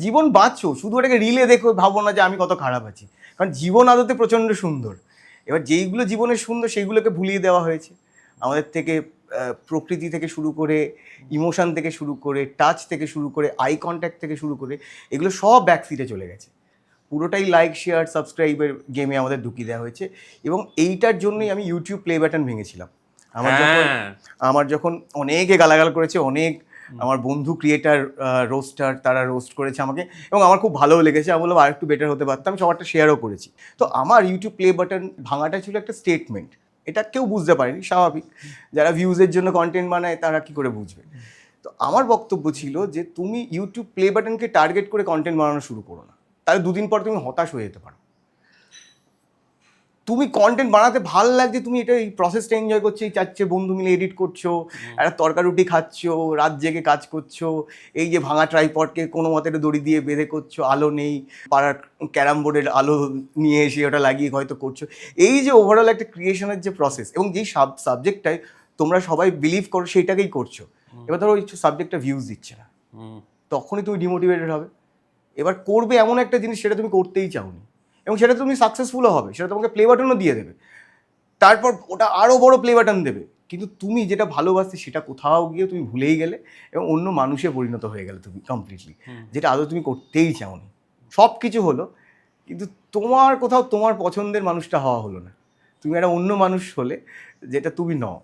জীবন বাঁচো, শুধু ওটাকে রিলে দেখো, ভাবো না যে আমি কত খারাপ আছি, কারণ জীবন আদতে প্রচণ্ড সুন্দর। এবার যেইগুলো জীবনের সুন্দর সেইগুলোকে ভুলিয়ে দেওয়া হয়েছে আমাদের থেকে। প্রকৃতি থেকে শুরু করে, ইমোশন থেকে শুরু করে, টাচ থেকে শুরু করে, আই কন্ট্যাক্ট থেকে শুরু করে, এগুলো সব ব্যাকসিটে চলে গেছে। পুরোটাই লাইক, শেয়ার, সাবস্ক্রাইবের গেমে আমাদের ঢুকিয়ে দেওয়া হয়েছে। এবং এইটার জন্যই আমি ইউটিউব প্লে বাটন ভেঙেছিলাম। আমার যখন অনেকে গালাগাল করেছে, অনেক আমার বন্ধু ক্রিয়েটার, রোস্টার, তারা রোস্ট করেছে আমাকে, এবং আমার খুব ভালোও লেগেছে। আমি বললাম আরেকটু বেটার হতে পারতাম, সবারটা শেয়ারও করেছি। তো আমার ইউটিউব প্লে বাটন ভাঙাটা ছিল একটা স্টেটমেন্ট। এটা কেউ বুঝতে পারেনি, স্বাভাবিক, যারা ভিউজের জন্য কন্টেন্ট বানায় তারা কি করে বুঝবে। তো আমার বক্তব্য ছিল যে তুমি ইউটিউব প্লে বাটনকে টার্গেট করে কন্টেন্ট বানানো শুরু করো না, তাহলে দুদিন পর তুমি হতাশ হয়ে যেতে পারো। তুমি কন্টেন্ট বানাতে ভালো লাগছে, তুমি এটা এই প্রসেসটা এনজয় করছো, এই চারটে বন্ধু মিলে এডিট করছো, একটা তরকারুটি খাচ্ছো, রাত জেগে কাজ করছো, এই যে ভাঙা ট্রাইপডকে কোনো মতে দড়ি দিয়ে বেঁধে করছো, আলো নেই, পাড়ার ক্যারাম বোর্ডের আলো নিয়ে এসে ওটা লাগিয়ে হয়তো করছো, এই যে ওভারঅল একটা ক্রিয়েশনের যে প্রসেস, এবং যেই সাবজেক্টটায় তোমরা সবাই বিলিভ করো সেইটাকেই করছো। এবার ধরো ওই সাবজেক্টটা ভিউজ দিচ্ছে না, তখনই তুমি ডিমোটিভেটেড হবে। এবার করবে এমন একটা জিনিস সেটা তুমি করতেই চাওনি, এবং সেটা তুমি সাকসেসফুলও হবে, সেটা তোমাকে প্লে বাটনও দিয়ে দেবে, তারপর ওটা আরও বড় প্লে বাটন দেবে, কিন্তু তুমি যেটা ভালোবাসতে সেটা কোথাও গিয়ে তুমি ভুলেই গেলে এবং অন্য মানুষে পরিণত হয়ে গেলে তুমি কমপ্লিটলি, যেটা আদৌ তুমি করতেই চাওনি। সব কিছু হলো, কিন্তু তোমার কোথাও তোমার পছন্দের মানুষটা হওয়া হলো না, তুমি একটা অন্য মানুষ হলে, যেটা তুমি নও।